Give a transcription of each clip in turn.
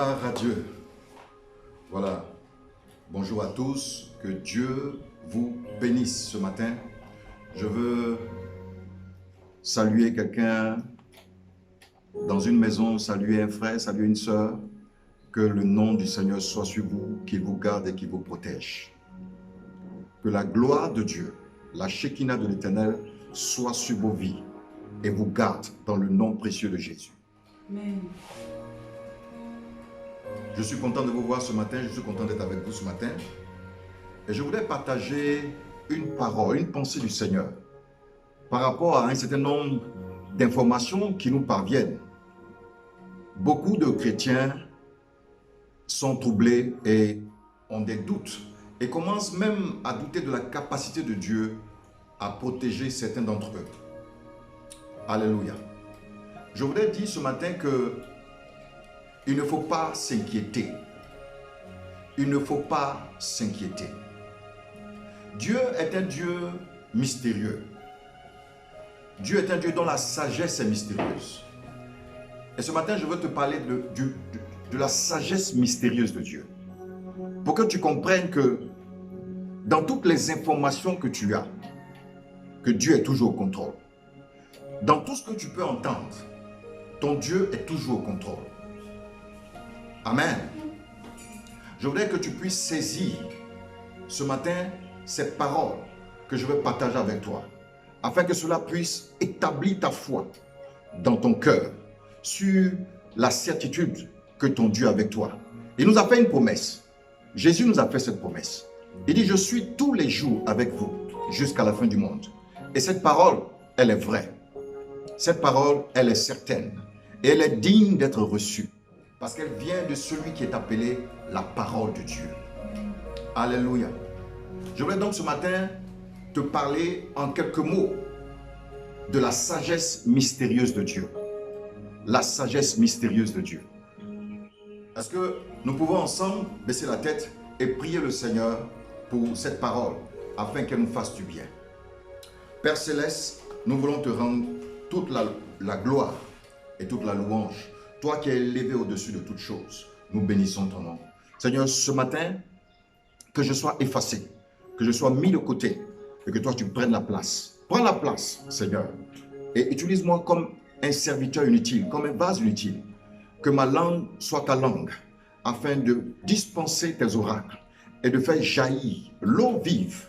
Gloire à Dieu. Voilà. Bonjour à tous. Que Dieu vous bénisse ce matin. Je veux saluer quelqu'un dans une maison, saluer un frère, saluer une sœur. Que le nom du Seigneur soit sur vous, qu'il vous garde et qu'il vous protège. Que la gloire de Dieu, la Shekinah de l'Éternel, soit sur vos vies et vous garde dans le nom précieux de Jésus. Amen. Je suis content de vous voir ce matin, je suis content d'être avec vous ce matin. Et je voulais partager une parole, une pensée du Seigneur par rapport à un certain nombre d'informations qui nous parviennent. Beaucoup de chrétiens sont troublés et ont des doutes et commencent même à douter de la capacité de Dieu à protéger certains d'entre eux. Alléluia. Je voudrais dire ce matin que il ne faut pas s'inquiéter. Il ne faut pas s'inquiéter. Dieu est un Dieu mystérieux. Dieu est un Dieu dont la sagesse est mystérieuse. Et ce matin, je veux te parler de la sagesse mystérieuse de Dieu. Pour que tu comprennes que dans toutes les informations que tu as, que Dieu est toujours au contrôle. Dans tout ce que tu peux entendre, ton Dieu est toujours au contrôle. Amen. Je voudrais que tu puisses saisir ce matin ces paroles que je vais partager avec toi, afin que cela puisse établir ta foi dans ton cœur sur la certitude que ton Dieu est avec toi. Il nous a fait une promesse. Jésus nous a fait cette promesse. Il dit, je suis tous les jours avec vous jusqu'à la fin du monde. Et cette parole, elle est vraie. Cette parole, elle est certaine. Et elle est digne d'être reçue. Parce qu'elle vient de celui qui est appelé la parole de Dieu. Alléluia. Je voulais donc ce matin te parler en quelques mots de la sagesse mystérieuse de Dieu. La sagesse mystérieuse de Dieu. Est-ce que nous pouvons ensemble baisser la tête et prier le Seigneur pour cette parole afin qu'elle nous fasse du bien. Père Céleste, nous voulons te rendre toute la gloire et toute la louange. Toi qui es élevé au-dessus de toutes choses, nous bénissons ton nom. Seigneur, ce matin, que je sois effacé, que je sois mis de côté et que toi tu prennes la place. Prends la place, Seigneur, et utilise-moi comme un serviteur inutile, comme un vase inutile. Que ma langue soit ta langue, afin de dispenser tes oracles et de faire jaillir l'eau vive,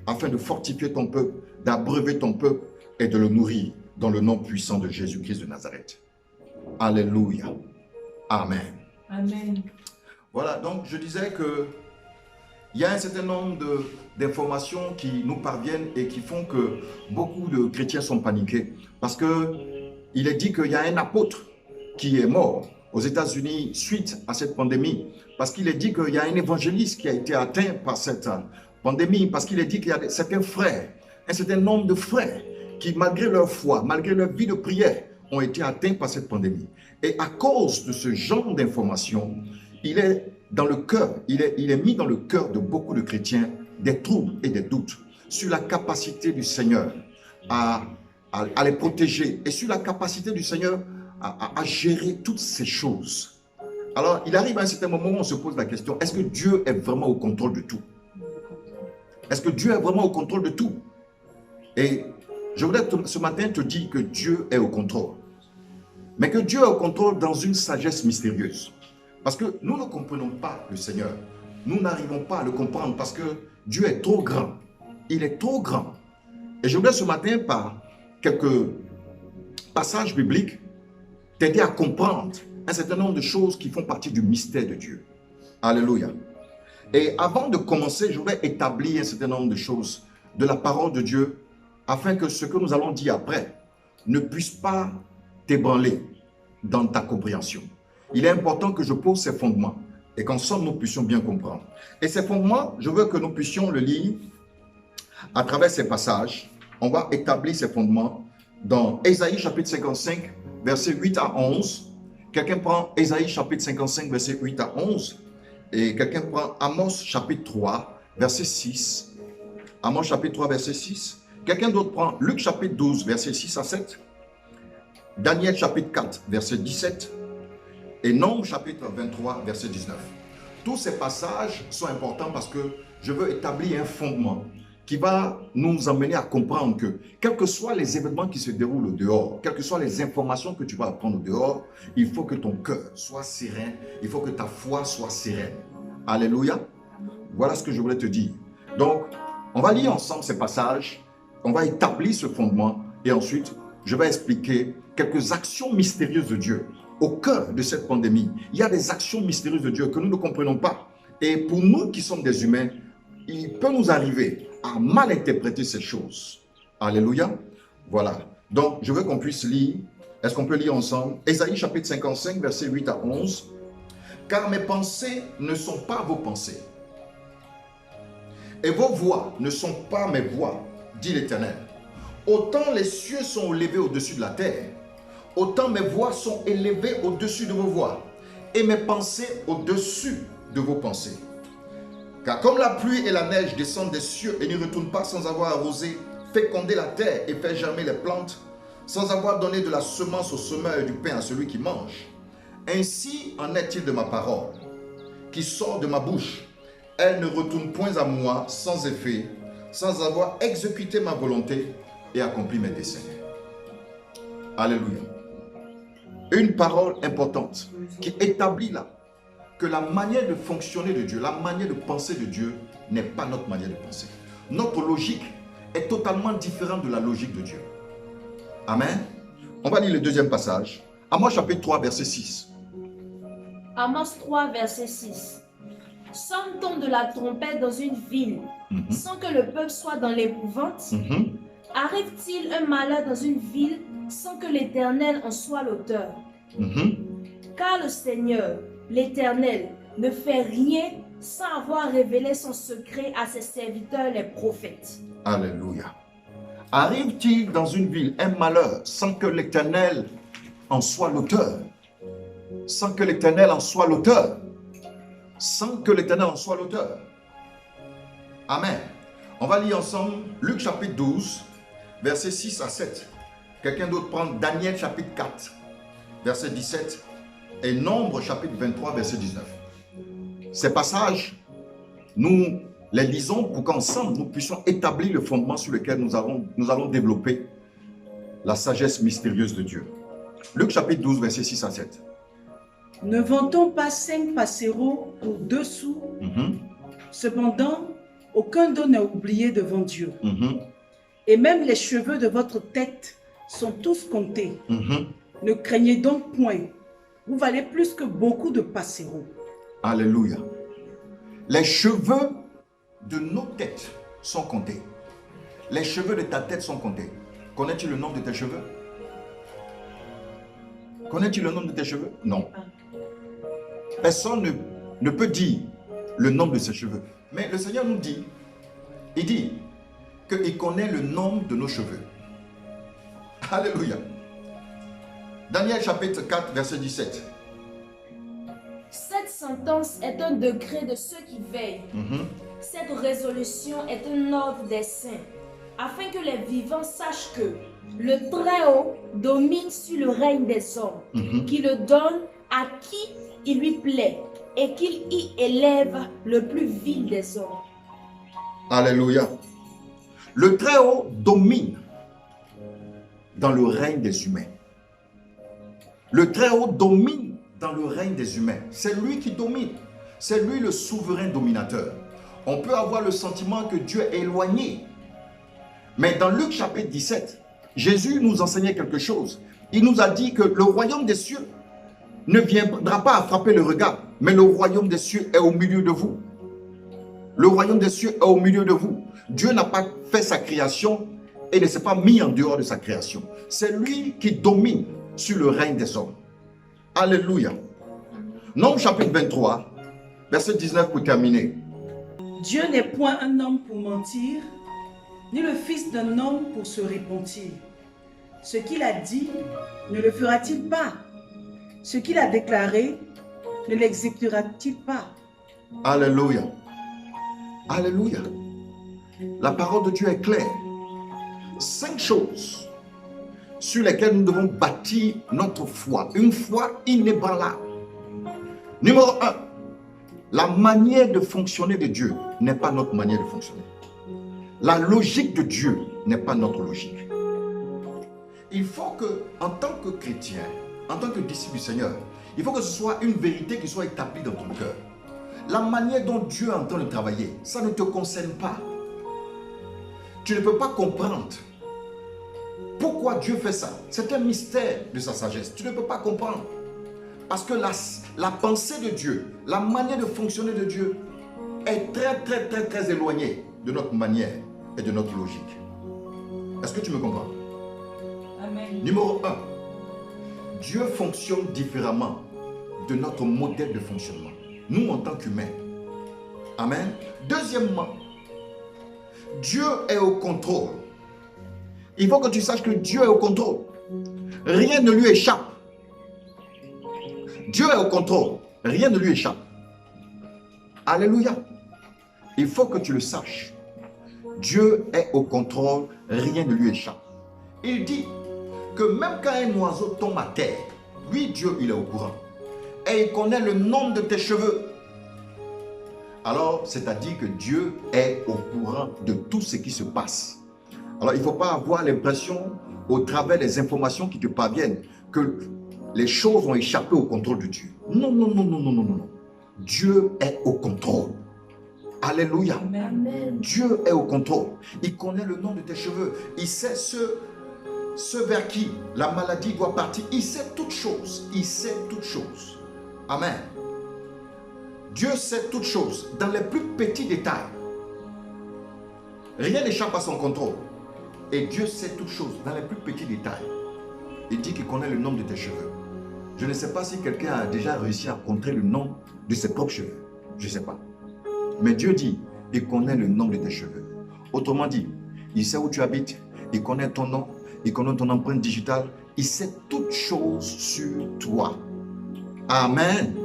afin de fortifier ton peuple, d'abreuver ton peuple et de le nourrir dans le nom puissant de Jésus-Christ de Nazareth. Alléluia. Amen. Amen. Voilà, donc je disais que il y a un certain nombre d'informations qui nous parviennent et qui font que beaucoup de chrétiens sont paniqués. Parce qu'il est dit qu'il y a un apôtre qui est mort aux États-Unis suite à cette pandémie. Parce qu'il est dit qu'il y a un évangéliste qui a été atteint par cette pandémie. Parce qu'il est dit qu'il y a certains frères, un certain nombre de frères qui, malgré leur foi, malgré leur vie de prière, ont été atteints par cette pandémie. Et à cause de ce genre d'informations, il est dans le cœur, il est mis dans le cœur de beaucoup de chrétiens des troubles et des doutes sur la capacité du Seigneur à les protéger et sur la capacité du Seigneur à gérer toutes ces choses. Alors, il arrive à un certain moment où on se pose la question, est-ce que Dieu est vraiment au contrôle de tout? Est-ce que Dieu est vraiment au contrôle de tout? Et je voudrais ce matin te dire que Dieu est au contrôle. Mais que Dieu est au contrôle dans une sagesse mystérieuse. Parce que nous ne comprenons pas le Seigneur. Nous n'arrivons pas à le comprendre parce que Dieu est trop grand. Il est trop grand. Et je voudrais ce matin, par quelques passages bibliques, t'aider à comprendre un certain nombre de choses qui font partie du mystère de Dieu. Alléluia. Et avant de commencer, je voudrais établir un certain nombre de choses de la parole de Dieu afin que ce que nous allons dire après ne puisse pas t'ébranler dans ta compréhension. Il est important que je pose ces fondements et qu'ensemble nous puissions bien comprendre. Et ces fondements, je veux que nous puissions le lire à travers ces passages. On va établir ces fondements dans Ésaïe chapitre 55, versets 8 à 11. Quelqu'un prend Ésaïe chapitre 55, versets 8 à 11. Et quelqu'un prend Amos chapitre 3, verset 6. Amos chapitre 3, verset 6. Quelqu'un d'autre prend Luc chapitre 12, verset 6 à 7. Daniel chapitre 4, verset 17. et Nombres chapitre 23, verset 19. Tous ces passages sont importants parce que je veux établir un fondement qui va nous emmener à comprendre que, quels que soient les événements qui se déroulent au dehors, quelles que soient les informations que tu vas apprendre au dehors, il faut que ton cœur soit serein, il faut que ta foi soit sereine. Alléluia. Voilà ce que je voulais te dire. Donc, on va lire ensemble ces passages, on va établir ce fondement et ensuite, je vais expliquer quelques actions mystérieuses de Dieu. Au cœur de cette pandémie, il y a des actions mystérieuses de Dieu que nous ne comprenons pas. Et pour nous qui sommes des humains, il peut nous arriver à mal interpréter ces choses. Alléluia. Voilà. Donc, je veux qu'on puisse lire. Est-ce qu'on peut lire ensemble? Ésaïe chapitre 55, versets 8 à 11. Car mes pensées ne sont pas vos pensées, et vos voix ne sont pas mes voix, dit l'Éternel. Autant les cieux sont élevés au-dessus de la terre, autant mes voix sont élevées au-dessus de vos voix, et mes pensées au-dessus de vos pensées. Car comme la pluie et la neige descendent des cieux et n'y retournent pas sans avoir arrosé, fécondé la terre et fait germer les plantes, sans avoir donné de la semence au semeur et du pain à celui qui mange, ainsi en est-il de ma parole, qui sort de ma bouche. Elle ne retourne point à moi sans effet, sans avoir exécuté ma volonté et accompli mes desseins. Alléluia. Une parole importante qui établit là que la manière de fonctionner de Dieu, la manière de penser de Dieu n'est pas notre manière de penser. Notre logique est totalement différente de la logique de Dieu. Amen. On va lire le deuxième passage. Amos chapitre 3, verset 6. Amos 3, verset 6. Sonne-t-on de la trompette dans une ville sans que le peuple soit dans l'épouvante? Arrive-t-il un malheur dans une ville sans que l'Éternel en soit l'auteur? Car le Seigneur, l'Éternel, ne fait rien sans avoir révélé son secret à ses serviteurs les prophètes. Alléluia. Arrive-t-il dans une ville un malheur sans que l'Éternel en soit l'auteur? Sans que l'Éternel en soit l'auteur. Sans que l'Éternel en soit l'auteur. Amen. On va lire ensemble Luc chapitre 12, versets 6 à 7. Quelqu'un d'autre prend Daniel chapitre 4, verset 17. Et Nombres chapitre 23, verset 19. Ces passages, nous les lisons pour qu'ensemble nous puissions établir le fondement sur lequel nous allons développer la sagesse mystérieuse de Dieu. Luc chapitre 12, verset 6 à 7. Ne vend-on pas 5 passereaux pour 2 sous? Cependant, aucun don n'est oublié devant Dieu. Et même les cheveux de votre tête sont tous comptés. Ne craignez donc point. Vous valez plus que beaucoup de passereaux. Alléluia. Les cheveux de nos têtes sont comptés. Les cheveux de ta tête sont comptés. Connais-tu le nombre de tes cheveux? Connais-tu le nombre de tes cheveux? Non. Personne ne peut dire le nombre de ses cheveux. Mais le Seigneur nous dit, il dit qu'il connaît le nombre de nos cheveux. Alléluia. Daniel chapitre 4, verset 17. Cette sentence est un décret de ceux qui veillent. Cette résolution est un ordre des saints, afin que les vivants sachent que le Très-Haut domine sur le règne des hommes, qu'il le donne à qui il lui plaît et qu'il y élève le plus vil des hommes. Alléluia. Le Très-Haut domine dans le règne des humains. Le Très-Haut domine dans le règne des humains. C'est lui qui domine. C'est lui le souverain dominateur. On peut avoir le sentiment que Dieu est éloigné. Mais dans Luc chapitre 17, Jésus nous enseignait quelque chose. Il nous a dit que le royaume des cieux ne viendra pas à frapper le regard, mais le royaume des cieux est au milieu de vous. Le royaume des cieux est au milieu de vous. Dieu n'a pas fait sa création et ne s'est pas mis en dehors de sa création. C'est lui qui domine sur le règne des hommes. Alléluia. Nombres chapitre 23, verset 19 pour terminer. Dieu n'est point un homme pour mentir, ni le fils d'un homme pour se repentir. Ce qu'il a dit, ne le fera-t-il pas? Ce qu'il a déclaré, ne l'exécutera-t-il pas? Alléluia. Alléluia. La parole de Dieu est claire. 5 choses sur lesquelles nous devons bâtir notre foi. Une foi inébranlable. Numéro 1, la manière de fonctionner de Dieu n'est pas notre manière de fonctionner. La logique de Dieu n'est pas notre logique. Il faut que, en tant que chrétien, en tant que disciple du Seigneur, il faut que ce soit une vérité qui soit établie dans ton cœur. La manière dont Dieu est en train de travailler, ça ne te concerne pas. Tu ne peux pas comprendre pourquoi Dieu fait ça. C'est un mystère de sa sagesse. Tu ne peux pas comprendre. Parce que la pensée de Dieu, la manière de fonctionner de Dieu est très éloignée de notre manière et de notre logique. Est-ce que tu me comprends? Amen. Numéro 1, Dieu fonctionne différemment de notre modèle de fonctionnement. Nous, en tant qu'humains. Amen. Deuxièmement, Dieu est au contrôle. Il faut que tu saches que Dieu est au contrôle. Rien ne lui échappe. Dieu est au contrôle. Rien ne lui échappe. Alléluia. Il faut que tu le saches. Dieu est au contrôle. Rien ne lui échappe. Il dit que même quand un oiseau tombe à terre, lui, Dieu, il est au courant. Et il connaît le nombre de tes cheveux. Alors, c'est-à-dire que Dieu est au courant de tout ce qui se passe. Alors, il ne faut pas avoir l'impression, au travers des informations qui te parviennent, que les choses ont échappé au contrôle de Dieu. Non. Dieu est au contrôle. Alléluia. Amen. Dieu est au contrôle. Il connaît le nom de tes cheveux. Il sait ce vers qui la maladie doit partir. Il sait toutes choses. Il sait toutes choses. Amen. Dieu sait toutes choses dans les plus petits détails. Rien n'échappe à son contrôle. Et Dieu sait toutes choses dans les plus petits détails. Il dit qu'il connaît le nombre de tes cheveux. Je ne sais pas si quelqu'un a déjà réussi à compter le nombre de ses propres cheveux. Je ne sais pas. Mais Dieu dit, il connaît le nombre de tes cheveux. Autrement dit, il sait où tu habites, il connaît ton nom, il connaît ton empreinte digitale, il sait toutes choses sur toi. Amen.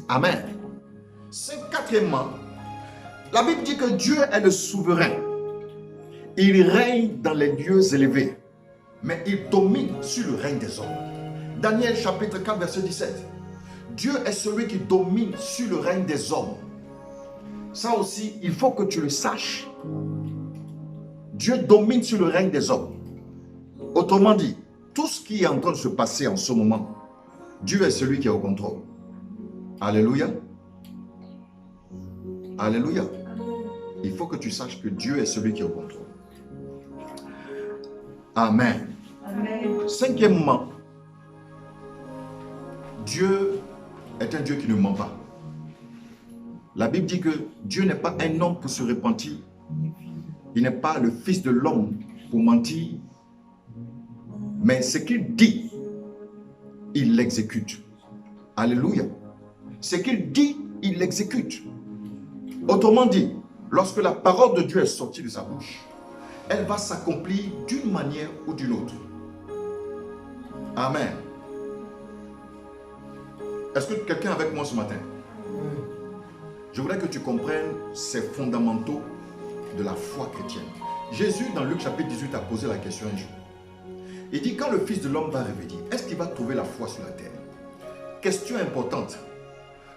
Amen. Quatrièmement, la Bible dit que Dieu est le souverain. Il règne dans les lieux élevés, mais il domine sur le règne des hommes. Daniel chapitre 4 verset 17. Dieu est celui qui domine sur le règne des hommes. Ça aussi, il faut que tu le saches. Dieu domine sur le règne des hommes. Autrement dit, tout ce qui est en train de se passer en ce moment, Dieu est celui qui est au contrôle. Alléluia. Alléluia. Il faut que tu saches que Dieu est celui qui est au contrôle. Amen. Amen. Cinquièmement, Dieu est un Dieu qui ne ment pas. La Bible dit que Dieu n'est pas un homme pour se repentir. Il n'est pas le fils de l'homme pour mentir. Mais ce qu'il dit, il l'exécute. Alléluia. Ce qu'il dit, il l'exécute. Autrement dit, lorsque la parole de Dieu est sortie de sa bouche, elle va s'accomplir d'une manière ou d'une autre. Amen. Est-ce que quelqu'un est avec moi ce matin? Je voudrais que tu comprennes ces fondamentaux de la foi chrétienne. Jésus, dans Luc chapitre 18, a posé la question un jour. Il dit, quand le Fils de l'homme va revenir, est-ce qu'il va trouver la foi sur la terre? Question importante.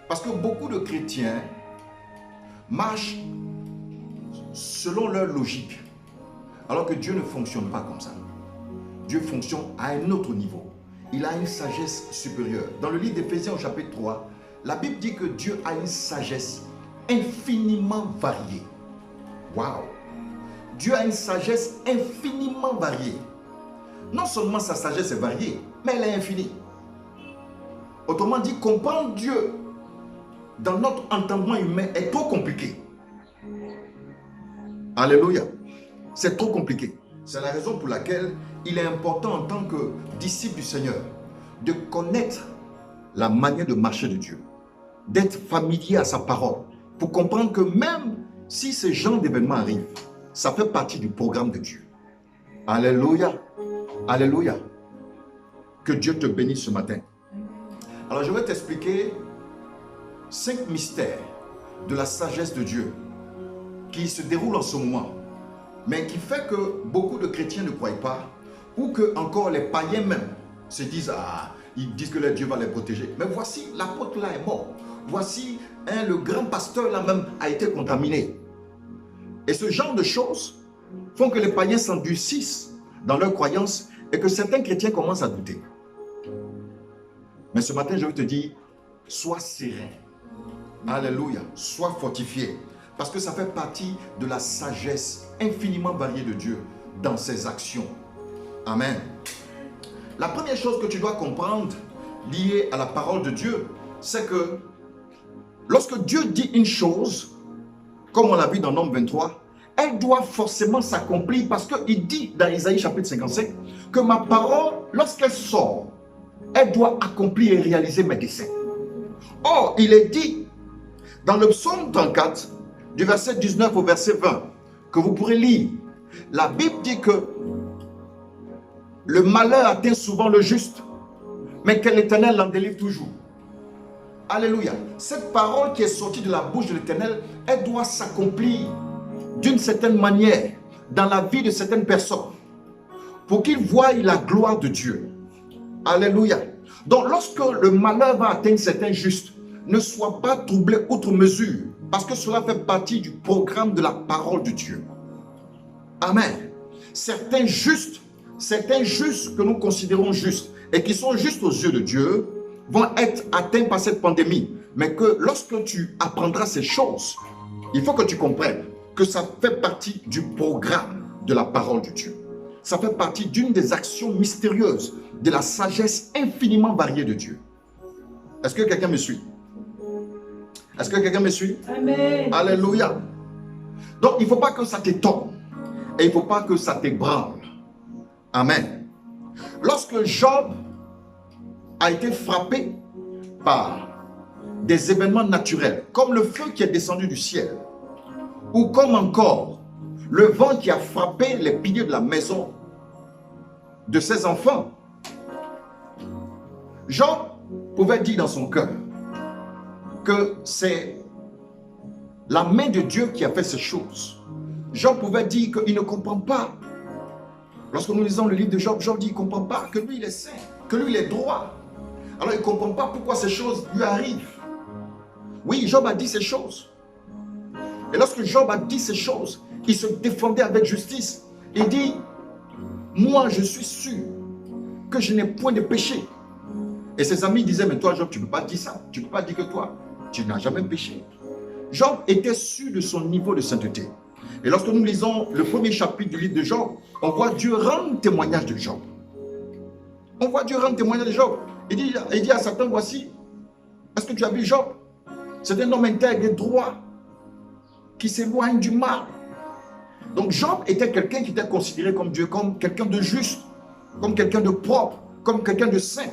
Parce que beaucoup de chrétiens marchent selon leur logique. Alors que Dieu ne fonctionne pas comme ça. Dieu fonctionne à un autre niveau. Il a une sagesse supérieure. Dans le livre d'Éphésiens au chapitre 3, la Bible dit que Dieu a une sagesse infiniment variée. Waouh! Dieu a une sagesse infiniment variée. Non seulement sa sagesse est variée, mais elle est infinie. Autrement dit, comprendre Dieu dans notre entendement humain est trop compliqué. Alléluia. C'est trop compliqué. C'est la raison pour laquelle il est important en tant que disciple du Seigneur de connaître la manière de marcher de Dieu, d'être familier à sa parole, pour comprendre que même si ce genre d'événements arrivent, ça fait partie du programme de Dieu. Alléluia. Alléluia. Que Dieu te bénisse ce matin. Alors je vais t'expliquer 5 mystères de la sagesse de Dieu qui se déroulent en ce moment, mais qui fait que beaucoup de chrétiens ne croient pas, ou que encore les païens même se disent, ah, ils disent que leur Dieu va les protéger. Mais voici, l'apôtre là est mort. Voici, le grand pasteur là même a été contaminé. Et ce genre de choses font que les païens s'endurcissent dans leurs croyances et que certains chrétiens commencent à douter. Mais ce matin, je veux te dire, sois serein. Alléluia. Sois fortifié. Parce que ça fait partie de la sagesse infiniment variée de Dieu dans ses actions. Amen. La première chose que tu dois comprendre liée à la parole de Dieu, c'est que lorsque Dieu dit une chose, comme on l'a vu dans Nombre 23, elle doit forcément s'accomplir parce qu'il dit dans Isaïe chapitre 55 que ma parole, lorsqu'elle sort, elle doit accomplir et réaliser mes desseins. Or, il est dit dans le psaume 34, du verset 19 au verset 20, que vous pourrez lire. La Bible dit que le malheur atteint souvent le juste, mais que l'Éternel l'en délivre toujours. Alléluia. Cette parole qui est sortie de la bouche de l'Éternel, elle doit s'accomplir d'une certaine manière dans la vie de certaines personnes pour qu'ils voient la gloire de Dieu. Alléluia. Donc lorsque le malheur va atteindre certains justes, ne sois pas troublé outre mesure, parce que cela fait partie du programme de la parole de Dieu. Amen. Certains justes que nous considérons justes et qui sont justes aux yeux de Dieu vont être atteints par cette pandémie. Mais que lorsque tu apprendras ces choses, il faut que tu comprennes que ça fait partie du programme de la parole de Dieu. Ça fait partie d'une des actions mystérieuses de la sagesse infiniment variée de Dieu. Est-ce que quelqu'un me suit? Est-ce que quelqu'un me suit? Amen. Alléluia. Donc, il ne faut pas que ça t'étonne. Et il ne faut pas que ça t'ébranle. Amen. Lorsque Job a été frappé par des événements naturels, comme le feu qui est descendu du ciel, ou comme encore le vent qui a frappé les piliers de la maison de ses enfants, Job pouvait dire dans son cœur que c'est la main de Dieu qui a fait ces choses. Job pouvait dire qu'il ne comprend pas. Lorsque nous lisons le livre de Job, Job dit qu'il ne comprend pas, que lui il est saint, que lui il est droit. Alors il ne comprend pas pourquoi ces choses lui arrivent. Oui, Job a dit ces choses. Et lorsque Job a dit ces choses, il se défendait avec justice. Il dit, moi je suis sûr que je n'ai point de péché. Et ses amis disaient, mais toi Job, tu ne peux pas dire ça. Tu ne peux pas dire que toi, tu n'as jamais péché. Job était sûr de son niveau de sainteté. Et lorsque nous lisons le premier chapitre du livre de Job, on voit Dieu rendre témoignage de Job. On voit Dieu rendre témoignage de Job. Il dit à Satan, voici, est-ce que tu as vu Job? C'est un homme intègre et droit qui s'éloigne du mal. Donc Job était quelqu'un qui était considéré comme Dieu, comme quelqu'un de juste, comme quelqu'un de propre, comme quelqu'un de saint.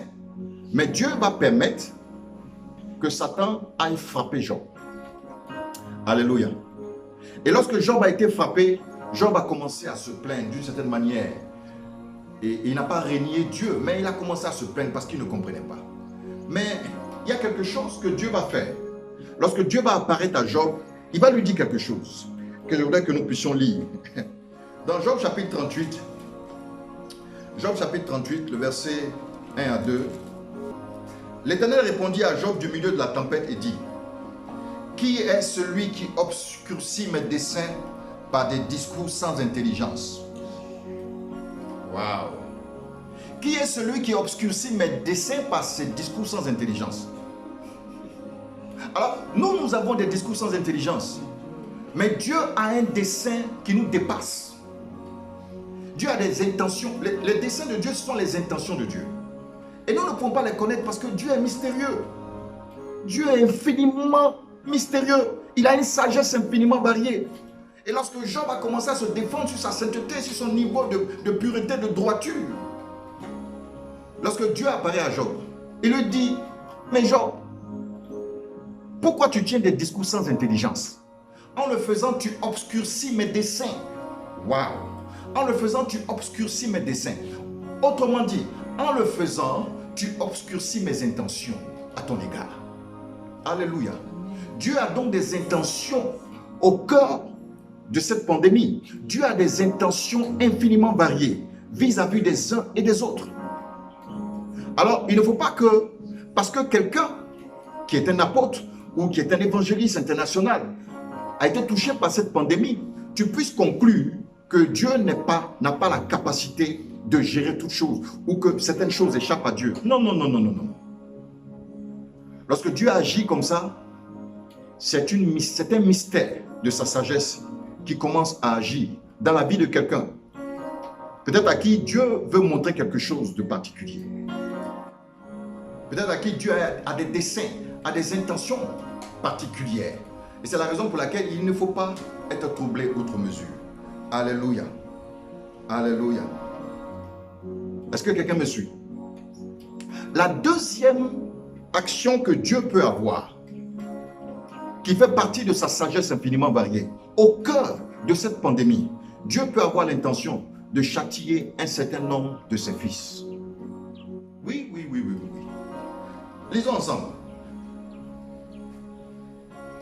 Mais Dieu va permettre que Satan aille frapper Job. Alléluia. Et lorsque Job a été frappé, Job a commencé à se plaindre d'une certaine manière. Et il n'a pas régné Dieu, mais il a commencé à se plaindre parce qu'il ne comprenait pas. Mais il y a quelque chose que Dieu va faire. Lorsque Dieu va apparaître à Job, il va lui dire quelque chose que je voudrais que nous puissions lire. Dans Job chapitre 38, le verset 1 à 2, l'Éternel répondit à Job du milieu de la tempête et dit, qui est celui qui obscurcit mes desseins par des discours sans intelligence? Waouh! Qui est celui qui obscurcit mes desseins par ces discours sans intelligence? Alors, nous avons des discours sans intelligence. Mais Dieu a un dessein qui nous dépasse. Dieu a des intentions. Les desseins de Dieu sont les intentions de Dieu. Et nous ne pouvons pas les connaître parce que Dieu est mystérieux. Dieu est infiniment mystérieux. Il a une sagesse infiniment variée. Et lorsque Job a commencé à se défendre sur sa sainteté, sur son niveau de pureté, de droiture, lorsque Dieu apparaît à Job, il lui dit, mais Job, pourquoi tu tiens des discours sans intelligence? En le faisant, tu obscurcis mes desseins. Waouh! En le faisant, tu obscurcis mes desseins. Autrement dit, en le faisant, tu obscurcis mes intentions à ton égard. Alléluia. Dieu a donc des intentions au cœur de cette pandémie. Dieu a des intentions infiniment variées vis-à-vis des uns et des autres. Alors, il ne faut pas que, parce que quelqu'un qui est un apôtre ou qui est un évangéliste international a été touché par cette pandémie, tu puisses conclure que Dieu n'a pas la capacité de gérer toutes choses ou que certaines choses échappent à Dieu. Non, non, non, non, non, non. Lorsque Dieu agit comme ça, c'est un mystère de sa sagesse qui commence à agir dans la vie de quelqu'un. Peut-être à qui Dieu veut montrer quelque chose de particulier. Peut-être à qui Dieu a des desseins, a des intentions particulières. Et c'est la raison pour laquelle il ne faut pas être troublé outre mesure. Alléluia. Alléluia. Est-ce que quelqu'un me suit? La deuxième action que Dieu peut avoir, qui fait partie de sa sagesse infiniment variée, au cœur de cette pandémie, Dieu peut avoir l'intention de châtier un certain nombre de ses fils. Oui, oui, oui, oui, oui. Lisons ensemble.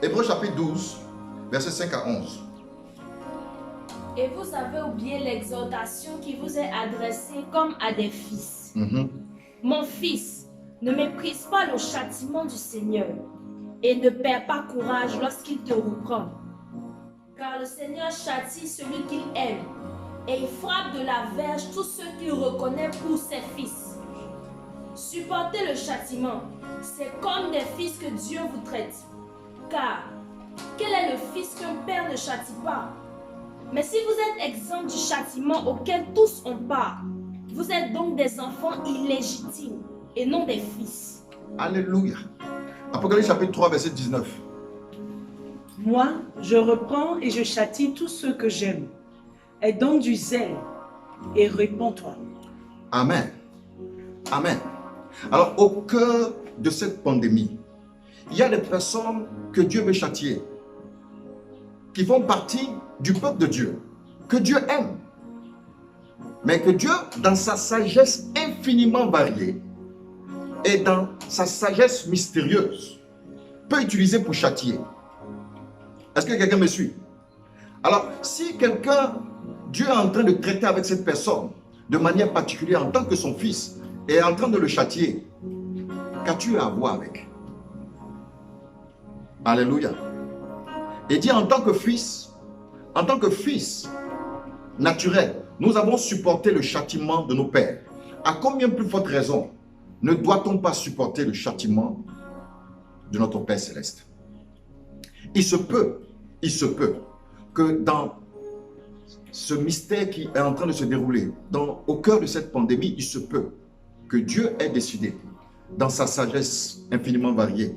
Hébreux chapitre 12, versets 5 à 11. Et vous avez oublié l'exhortation qui vous est adressée comme à des fils. Mon fils, ne méprise pas le châtiment du Seigneur et ne perds pas courage lorsqu'il te reprend. Car le Seigneur châtie celui qu'il aime et il frappe de la verge tous ceux qu'il reconnaît pour ses fils. Supportez le châtiment, c'est comme des fils que Dieu vous traite. Car quel est le fils qu'un père ne châtie pas? Mais si vous êtes exempt du châtiment auquel tous ont part, vous êtes donc des enfants illégitimes et non des fils. Alléluia. Apocalypse chapitre 3, verset 19. Moi, je reprends et je châtie tous ceux que j'aime. Et donne du zèle et réponds-toi. Amen. Amen. Alors, au cœur de cette pandémie, il y a des personnes que Dieu veut châtier, qui font partie du peuple de Dieu, que Dieu aime. Mais que Dieu, dans sa sagesse infiniment variée et dans sa sagesse mystérieuse, peut utiliser pour châtier. Est-ce que quelqu'un me suit? Alors, si quelqu'un, Dieu est en train de traiter avec cette personne de manière particulière en tant que son fils et est en train de le châtier, qu'as-tu à voir avec? Alléluia. Et dit en tant que fils naturel, nous avons supporté le châtiment de nos pères. À combien plus forte raison ne doit-on pas supporter le châtiment de notre Père Céleste? Il se peut que dans ce mystère qui est en train de se dérouler, au cœur de cette pandémie, il se peut que Dieu ait décidé, dans sa sagesse infiniment variée,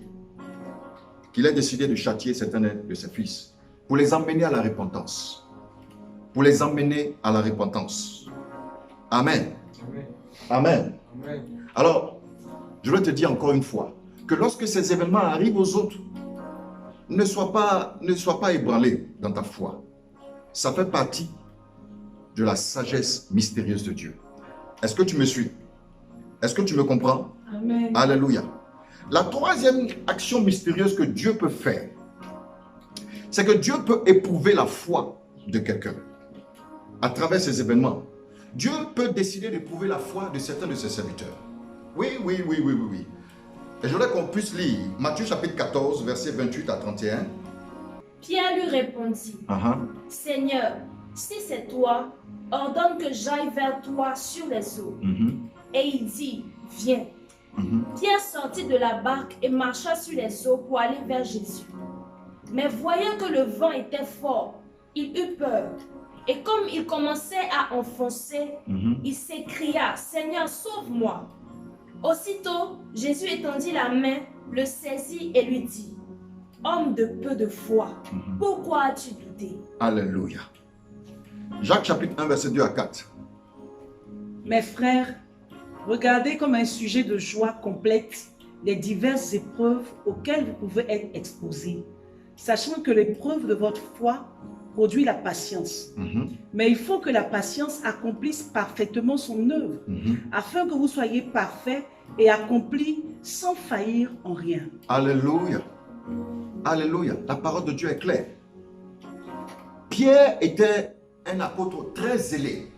qu'il ait décidé de châtier certains de ses fils pour les emmener à la repentance. Pour les emmener à la repentance. Amen. Amen. Amen. Alors, je veux te dire encore une fois que lorsque ces événements arrivent aux autres, ne sois pas ébranlé dans ta foi. Ça fait partie de la sagesse mystérieuse de Dieu. Est-ce que tu me suis? Est-ce que tu me comprends? Amen. Alléluia. La troisième action mystérieuse que Dieu peut faire, c'est que Dieu peut éprouver la foi de quelqu'un. À travers ces événements, Dieu peut décider d'éprouver la foi de certains de ses serviteurs. Oui, oui, oui, oui, oui, oui. Et je voudrais qu'on puisse lire Matthieu chapitre 14, versets 28 à 31. Pierre lui répondit, Seigneur, si c'est toi, ordonne que j'aille vers toi sur les eaux. Et il dit, viens. Pierre sortit de la barque et marcha sur les eaux pour aller vers Jésus. Mais voyant que le vent était fort, il eut peur. Et comme il commençait à enfoncer, il s'écria, Seigneur, sauve-moi. Aussitôt, Jésus étendit la main, le saisit et lui dit, homme de peu de foi, pourquoi as-tu douté? Alléluia. Jacques chapitre 1, verset 2 à 4. Mes frères, regardez comme un sujet de joie complète les diverses épreuves auxquelles vous pouvez être exposés, sachant que l'épreuve de votre foi produit la patience. Mais il faut que la patience accomplisse parfaitement son œuvre, afin que vous soyez parfaits et accomplis sans faillir en rien. Alléluia. Alléluia. La parole de Dieu est claire. Pierre était un apôtre très zélé.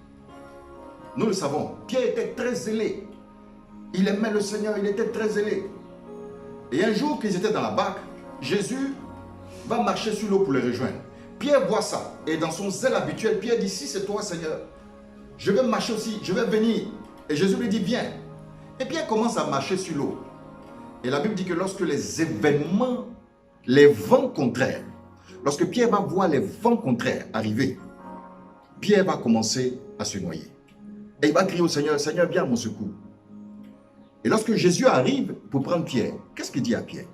Nous le savons. Pierre était très zélé. Il aimait le Seigneur, il était très zélé. Et un jour qu'ils étaient dans la barque, Jésus va marcher sur l'eau pour les rejoindre. Pierre voit ça. Et dans son zèle habituel, Pierre dit, si c'est toi Seigneur, je vais marcher aussi, je vais venir. Et Jésus lui dit, viens. Et Pierre commence à marcher sur l'eau. Et la Bible dit que lorsque les événements, les vents contraires, lorsque Pierre va voir les vents contraires arriver, Pierre va commencer à se noyer. Et il va crier au Seigneur, Seigneur, viens à mon secours. Et lorsque Jésus arrive pour prendre Pierre, qu'est-ce qu'il dit à Pierre?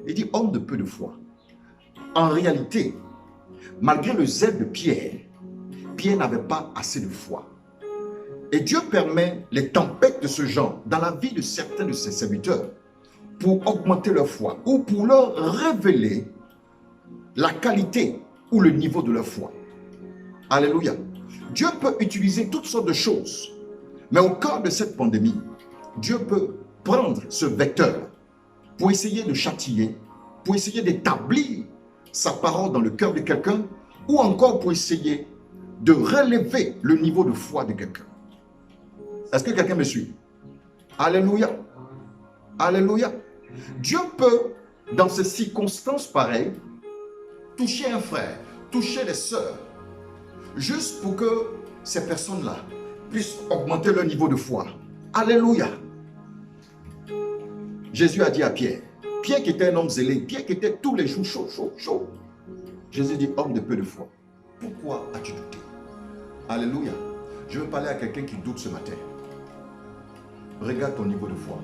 Il dit, homme de peu de foi. En réalité, malgré le zèle de Pierre, Pierre n'avait pas assez de foi. Et Dieu permet les tempêtes de ce genre dans la vie de certains de ses serviteurs pour augmenter leur foi ou pour leur révéler la qualité ou le niveau de leur foi. Alléluia. Dieu peut utiliser toutes sortes de choses. Mais au cœur de cette pandémie, Dieu peut prendre ce vecteur pour essayer de châtier, pour essayer d'établir sa parole dans le cœur de quelqu'un ou encore pour essayer de relever le niveau de foi de quelqu'un. Est-ce que quelqu'un me suit? Alléluia. Alléluia. Dieu peut, dans ces circonstances pareilles, toucher un frère, toucher les sœurs, juste pour que ces personnes-là puissent augmenter leur niveau de foi. Alléluia. Jésus a dit à Pierre, Pierre qui était un homme zélé, Pierre qui était tous les jours chaud. Jésus dit, homme de peu de foi, pourquoi as-tu douté? Alléluia. Je veux parler à quelqu'un qui doute ce matin. Regarde ton niveau de foi.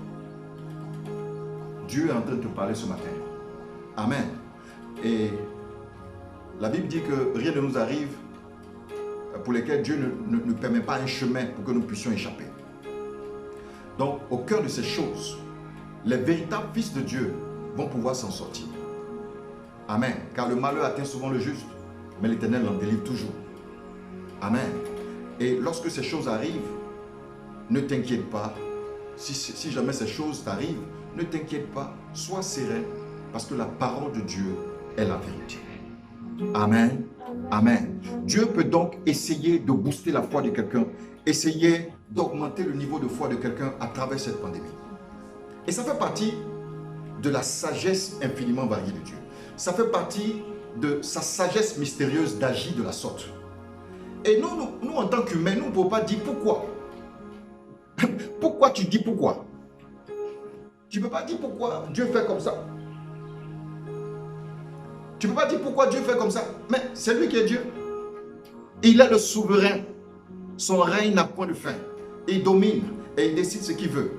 Dieu est en train de te parler ce matin. Amen. Et la Bible dit que rien ne nous arrive pour lesquels Dieu ne permet pas un chemin pour que nous puissions échapper. Donc, au cœur de ces choses, les véritables fils de Dieu vont pouvoir s'en sortir. Amen. Car le malheur atteint souvent le juste, mais l'Éternel l'en délivre toujours. Amen. Et lorsque ces choses arrivent, ne t'inquiète pas. Si jamais ces choses t'arrivent, ne t'inquiète pas. Sois serein, parce que la parole de Dieu est la vérité. Amen. Amen. Dieu peut donc essayer de booster la foi de quelqu'un, essayer d'augmenter le niveau de foi de quelqu'un à travers cette pandémie. Et ça fait partie de la sagesse infiniment variée de Dieu. Ça fait partie de sa sagesse mystérieuse d'agir de la sorte. Et nous en tant qu'humains, nous ne pouvons pas dire pourquoi. Pourquoi tu dis pourquoi? Tu ne peux pas dire pourquoi Dieu fait comme ça. Tu ne peux pas dire pourquoi Dieu fait comme ça. Mais c'est lui qui est Dieu. Il est le souverain. Son règne n'a point de fin. Il domine et il décide ce qu'il veut.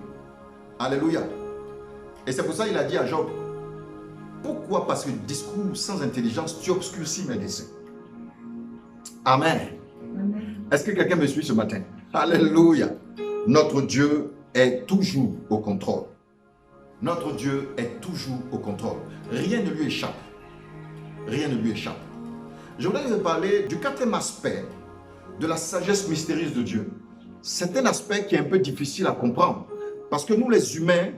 Alléluia. Et c'est pour ça qu'il a dit à Job, pourquoi parce que discours sans intelligence, tu obscurcis mes desseins. Amen. Est-ce que quelqu'un me suit ce matin? Alléluia. Notre Dieu est toujours au contrôle. Notre Dieu est toujours au contrôle. Rien ne lui échappe. Rien ne lui échappe. Je voudrais vous parler du quatrième aspect de la sagesse mystérieuse de Dieu. C'est un aspect qui est un peu difficile à comprendre. Parce que nous les humains,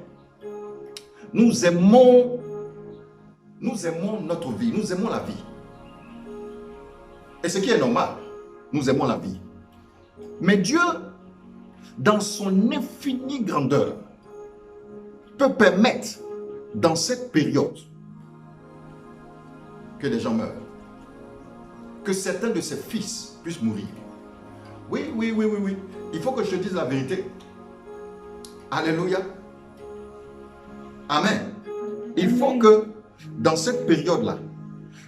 nous aimons notre vie, nous aimons la vie. Et ce qui est normal, nous aimons la vie. Mais Dieu, dans son infinie grandeur, peut permettre, dans cette période, que des gens meurent. Que certains de ses fils puissent mourir. Oui. Il faut que je te dise la vérité. Alléluia. Amen. Il faut que, dans cette période-là,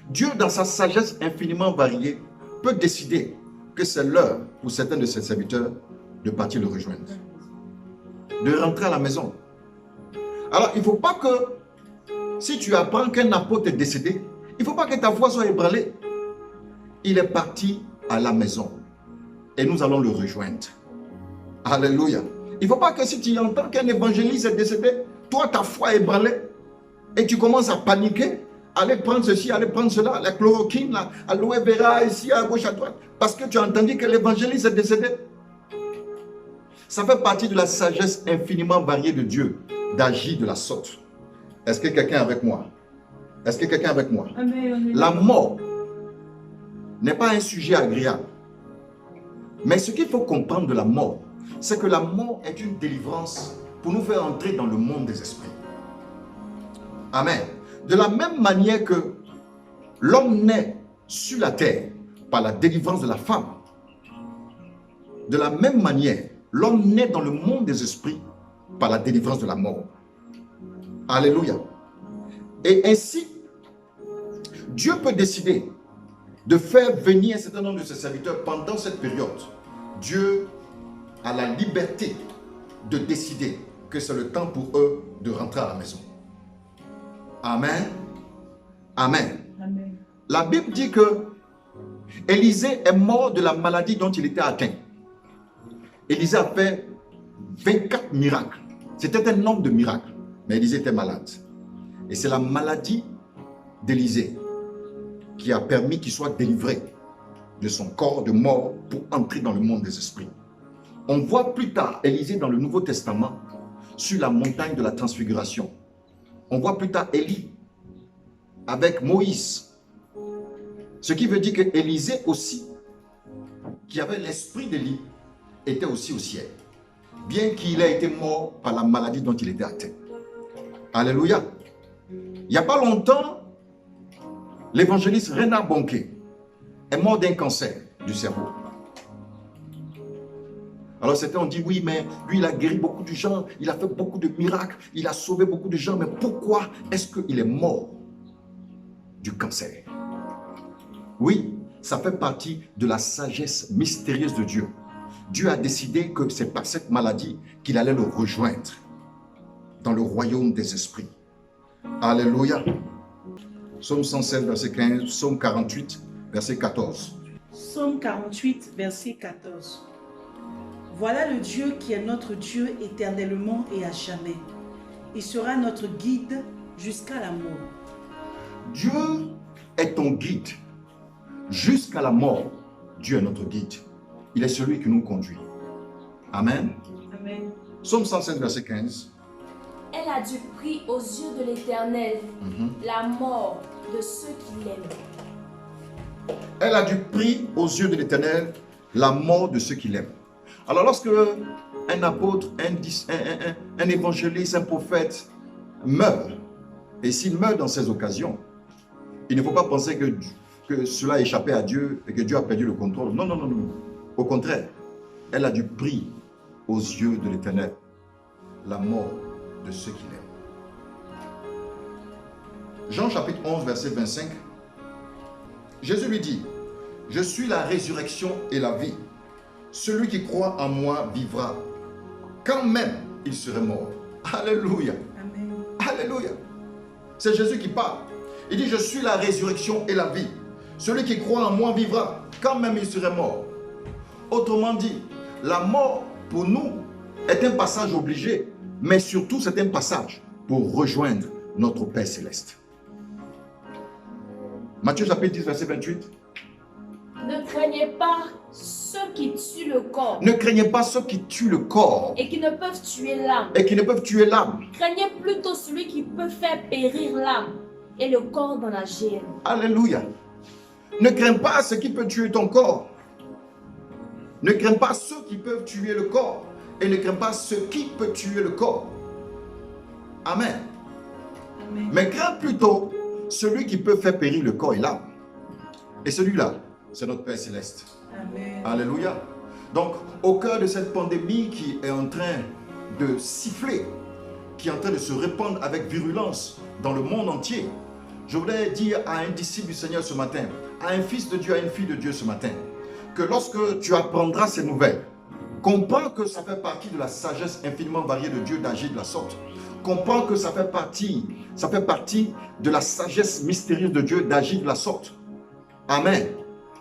Dieu, dans sa sagesse infiniment variée, peut décider que c'est l'heure pour certains de ses serviteurs de partir le rejoindre. De rentrer à la maison. Alors, il ne faut pas que, si tu apprends qu'un apôtre est décédé, il ne faut pas que ta foi soit ébranlée. Il est parti à la maison. Et nous allons le rejoindre. Alléluia. Il ne faut pas que si tu entends qu'un évangéliste est décédé, toi, ta foi est ébranlée. Et tu commences à paniquer. Aller prendre ceci, aller prendre cela, la chloroquine, l'aloe vera, ici, à gauche, à droite. Parce que tu as entendu que l'évangéliste est décédé. Ça fait partie de la sagesse infiniment variée de Dieu, d'agir de la sorte. Est-ce que quelqu'un est avec moi? Est-ce que quelqu'un est avec moi? Amen. La mort n'est pas un sujet agréable. Mais ce qu'il faut comprendre de la mort, c'est que la mort est une délivrance pour nous faire entrer dans le monde des esprits. Amen. De la même manière que l'homme naît sur la terre par la délivrance de la femme, de la même manière, l'homme naît dans le monde des esprits par la délivrance de la mort. Alléluia. Et ainsi, Dieu peut décider de faire venir un certain nombre de ses serviteurs pendant cette période. Dieu a la liberté de décider que c'est le temps pour eux de rentrer à la maison. Amen. Amen. Amen. La Bible dit que Élisée est mort de la maladie dont il était atteint. Élisée a fait 24 miracles. C'était un homme de miracles, mais Élisée était malade. Et c'est la maladie d'Élisée qui a permis qu'il soit délivré de son corps de mort pour entrer dans le monde des esprits. On voit plus tard Élisée dans le Nouveau Testament sur la montagne de la transfiguration. On voit plus tard Élie avec Moïse. Ce qui veut dire que Élisée aussi, qui avait l'esprit d'Élie, était aussi au ciel. Bien qu'il ait été mort par la maladie dont il était atteint. Alléluia. Il n'y a pas longtemps, l'évangéliste Reinhard Bonnke est mort d'un cancer du cerveau. Alors certains ont dit, oui, mais lui, il a guéri beaucoup de gens, il a fait beaucoup de miracles, il a sauvé beaucoup de gens, mais pourquoi est-ce qu'il est mort du cancer? Oui, ça fait partie de la sagesse mystérieuse de Dieu. Dieu a décidé que c'est par cette maladie qu'il allait le rejoindre dans le royaume des esprits. Alléluia. Psaume 116, verset 15, Psaume 48, verset 14. Psaume 48, verset 14. Voilà le Dieu qui est notre Dieu éternellement et à jamais. Il sera notre guide jusqu'à la mort. Dieu est ton guide. Jusqu'à la mort, Dieu est notre guide. Il est celui qui nous conduit. Amen. Amen. Psaume 107, verset 15. Elle a du prix aux yeux de l'Éternel, la mort de ceux qui l'aiment. Elle a du prix aux yeux de l'Éternel, la mort de ceux qui l'aiment. Alors lorsque un apôtre, un évangéliste, un prophète meurt, et s'il meurt dans ces occasions, il ne faut pas penser que cela a échappé à Dieu et que Dieu a perdu le contrôle. Non, non, non, non. Au contraire, elle a du prix aux yeux de l'Éternel, la mort de ceux qui l'aiment. Jean chapitre 11, verset 25. Jésus lui dit, « Je suis la résurrection et la vie. Celui qui croit en moi vivra, quand même il serait mort. » Alléluia. Amen. Alléluia. C'est Jésus qui parle. Il dit, « Je suis la résurrection et la vie. Celui qui croit en moi vivra, quand même il serait mort. » Autrement dit, la mort pour nous est un passage obligé, mais surtout c'est un passage pour rejoindre notre Père Céleste. Matthieu chapitre 10, verset 28. Ne craignez pas ceux qui tuent le corps. Ne craignez pas ceux qui tuent le corps. Et qui ne peuvent tuer l'âme. Et qui ne peuvent tuer l'âme. Craignez plutôt celui qui peut faire périr l'âme et le corps dans la géhenne. Alléluia. Ne crains pas ce qui peut tuer ton corps. Ne crains pas ceux qui peuvent tuer le corps. Et ne crains pas ce qui peut tuer le corps. Amen. Amen. Mais crains plutôt celui qui peut faire périr le corps et l'âme. Et celui-là, c'est notre Père Céleste. Amen. Alléluia. Donc, au cœur de cette pandémie qui est en train de siffler, qui est en train de se répandre avec virulence dans le monde entier, je voudrais dire à un disciple du Seigneur ce matin, à un fils de Dieu, à une fille de Dieu ce matin, que lorsque tu apprendras ces nouvelles, comprends que ça fait partie de la sagesse infiniment variée de Dieu d'agir de la sorte. Comprends que ça fait partie de la sagesse mystérieuse de Dieu d'agir de la sorte. Amen.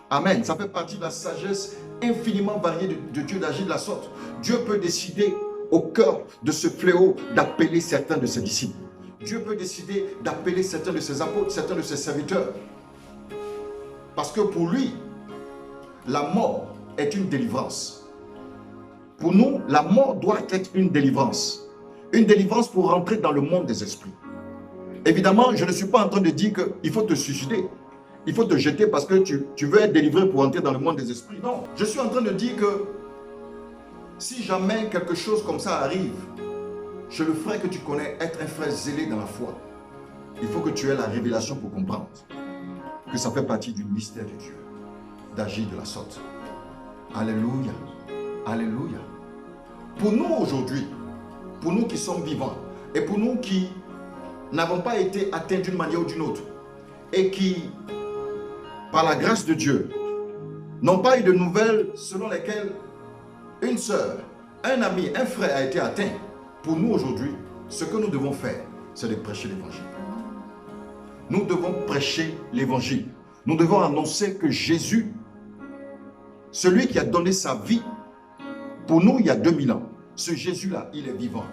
Amen. Ça fait partie de la sagesse infiniment variée de Dieu d'agir de la sorte. Dieu peut décider au cœur de ce fléau d'appeler certains de ses disciples. Dieu peut décider d'appeler certains de ses apôtres, certains de ses serviteurs. Parce que pour lui, la mort est une délivrance. Pour nous, la mort doit être une délivrance. Une délivrance pour rentrer dans le monde des esprits. Évidemment, je ne suis pas en train de dire qu'il faut te suicider. Il faut te jeter parce que tu veux être délivré pour entrer dans le monde des esprits. Non, je suis en train de dire que si jamais quelque chose comme ça arrive, chez le frère que tu connais, être un frère zélé dans la foi, il faut que tu aies la révélation pour comprendre que ça fait partie du mystère de Dieu, d'agir de la sorte. Alléluia. Alléluia. Pour nous aujourd'hui, pour nous qui sommes vivants, et pour nous qui n'avons pas été atteints d'une manière ou d'une autre, et qui, par la grâce de Dieu, n'ont pas eu de nouvelles selon lesquelles une sœur, un ami, un frère a été atteint, pour nous aujourd'hui, ce que nous devons faire, c'est de prêcher l'évangile. Nous devons prêcher l'évangile. Nous devons annoncer que Jésus, celui qui a donné sa vie pour nous il y a 2000 ans, ce Jésus-là, il est vivant.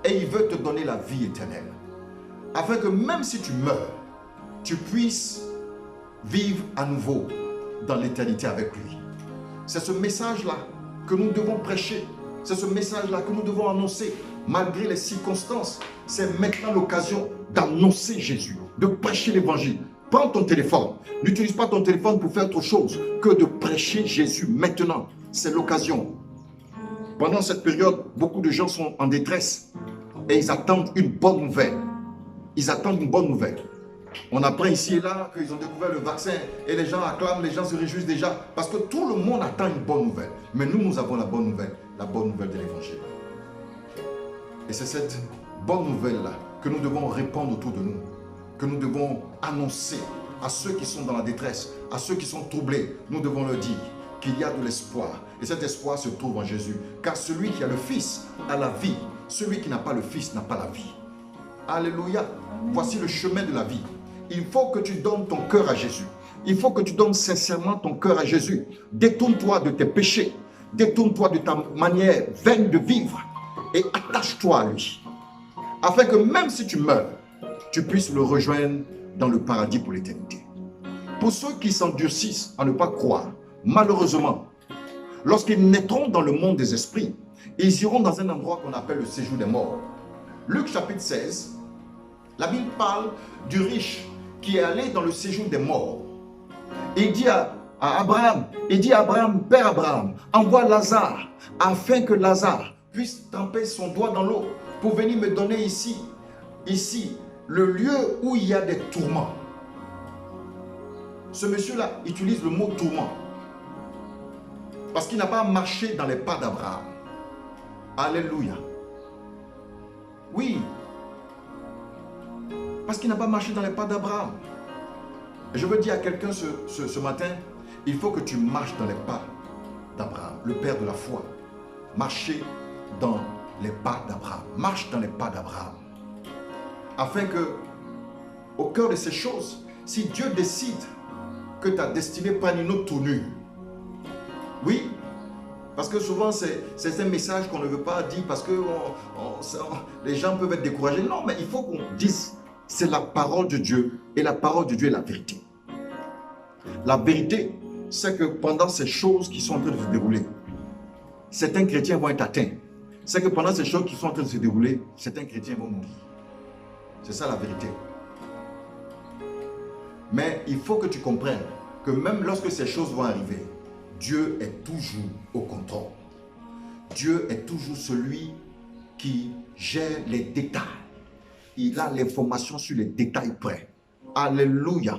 Et il veut te donner la vie éternelle. Afin que même si tu meurs, tu puisses vivre à nouveau dans l'éternité avec lui. C'est ce message-là que nous devons prêcher. C'est ce message-là que nous devons annoncer. Malgré les circonstances, c'est maintenant l'occasion d'annoncer Jésus, de prêcher l'évangile. Prends ton téléphone. N'utilise pas ton téléphone pour faire autre chose que de prêcher Jésus maintenant. C'est l'occasion. Pendant cette période, beaucoup de gens sont en détresse et ils attendent une bonne nouvelle. Ils attendent une bonne nouvelle. On apprend ici et là qu'ils ont découvert le vaccin et les gens acclament, les gens se réjouissent déjà parce que tout le monde attend une bonne nouvelle. Mais nous avons la bonne nouvelle de l'évangile. Et c'est cette bonne nouvelle-là que nous devons répandre autour de nous, que nous devons annoncer à ceux qui sont dans la détresse, à ceux qui sont troublés. Nous devons leur dire qu'il y a de l'espoir. Et cet espoir se trouve en Jésus. Car celui qui a le Fils a la vie. Celui qui n'a pas le Fils n'a pas la vie. Alléluia. Voici le chemin de la vie. Il faut que tu donnes ton cœur à Jésus. Il faut que tu donnes sincèrement ton cœur à Jésus. Détourne-toi de tes péchés. Détourne-toi de ta manière vaine de vivre. Et attache-toi à lui. Afin que même si tu meurs, tu puisses le rejoindre dans le paradis pour l'éternité. Pour ceux qui s'endurcissent à ne pas croire, malheureusement, lorsqu'ils naîtront dans le monde des esprits, ils iront dans un endroit qu'on appelle le séjour des morts. Luc chapitre 16, la Bible parle du riche qui est allé dans le séjour des morts. Et il dit à Abraham, Père Abraham, envoie Lazare, afin que Lazare puisse tremper son doigt dans l'eau pour venir me donner ici, le lieu où il y a des tourments. Ce monsieur-là utilise le mot tourment parce qu'il n'a pas marché dans les pas d'Abraham. Alléluia. Oui. Parce qu'il n'a pas marché dans les pas d'Abraham. Et je veux dire à quelqu'un ce matin, il faut que tu marches dans les pas d'Abraham, le père de la foi. Marcher dans les pas d'Abraham. Marche dans les pas d'Abraham. Afin que, au cœur de ces choses, si Dieu décide que ta destinée prenne une autre tournure, oui, parce que souvent c'est un message qu'on ne veut pas dire parce que les gens peuvent être découragés. Non, mais il faut qu'on dise, c'est la parole de Dieu et la parole de Dieu est la vérité. La vérité, c'est que pendant ces choses qui sont en train de se dérouler, certains chrétiens vont être atteints. C'est que pendant ces choses qui sont en train de se dérouler, certains chrétiens vont mourir. C'est ça la vérité. Mais il faut que tu comprennes que même lorsque ces choses vont arriver, Dieu est toujours au contrôle. Dieu est toujours celui qui gère les détails. Il a l'information sur les détails près. Alléluia.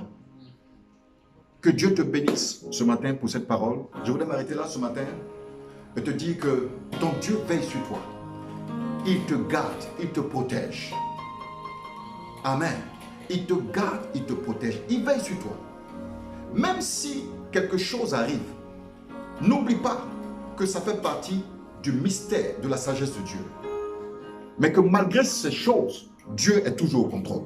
Que Dieu te bénisse ce matin pour cette parole. Je voulais m'arrêter là ce matin et te dire que ton Dieu veille sur toi. Il te garde, il te protège. Amen. Il te garde, il te protège. Il veille sur toi. Même si quelque chose arrive, n'oublie pas que ça fait partie du mystère de la sagesse de Dieu. Mais que malgré ces choses, Dieu est toujours au contrôle.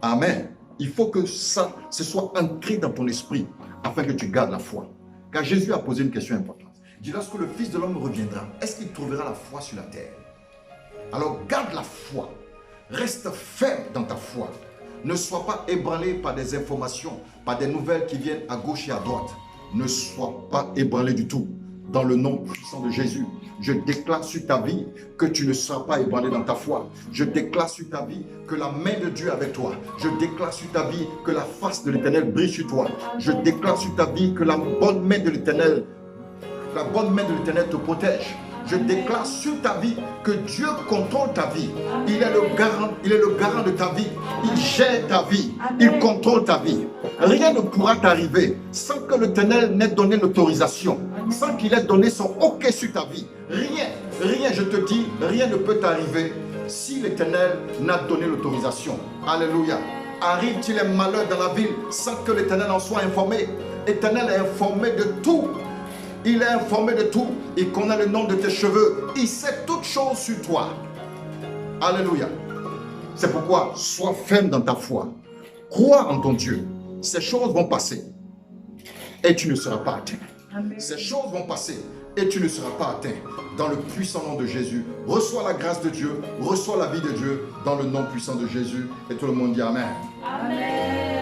Amen. Il faut que ça, ce soit ancré dans ton esprit afin que tu gardes la foi. Car Jésus a posé une question importante. Il dit, lorsque le Fils de l'homme reviendra, est-ce qu'il trouvera la foi sur la terre? Alors garde la foi. Reste ferme dans ta foi. Ne sois pas ébranlé par des informations, par des nouvelles qui viennent à gauche et à droite. Ne sois pas ébranlé du tout. Dans le nom puissant de Jésus, je déclare sur ta vie que tu ne seras pas ébranlé dans ta foi. Je déclare sur ta vie que la main de Dieu est avec toi. Je déclare sur ta vie que la face de l'Éternel brille sur toi. Je déclare sur ta vie que la bonne main de l'Éternel te protège. Je déclare sur ta vie que Dieu contrôle ta vie. Il est le garant de ta vie. Il gère ta vie. Il contrôle ta vie. Rien ne pourra t'arriver sans que l'Éternel n'ait donné l'autorisation, sans qu'il ait donné son OK sur ta vie. Rien, je te dis, rien ne peut t'arriver si l'Éternel n'a donné l'autorisation. Alléluia. Arrive-t-il un malheur dans la ville sans que l'Éternel en soit informé? L'Éternel est informé de tout. Il est informé de tout. Il connaît le nom de tes cheveux. Il sait toutes choses sur toi. Alléluia. C'est pourquoi sois ferme dans ta foi. Crois en ton Dieu. Ces choses vont passer et tu ne seras pas atteint. Amen. Ces choses vont passer et tu ne seras pas atteint. Dans le puissant nom de Jésus, reçois la grâce de Dieu, reçois la vie de Dieu dans le nom puissant de Jésus. Et tout le monde dit Amen. Amen.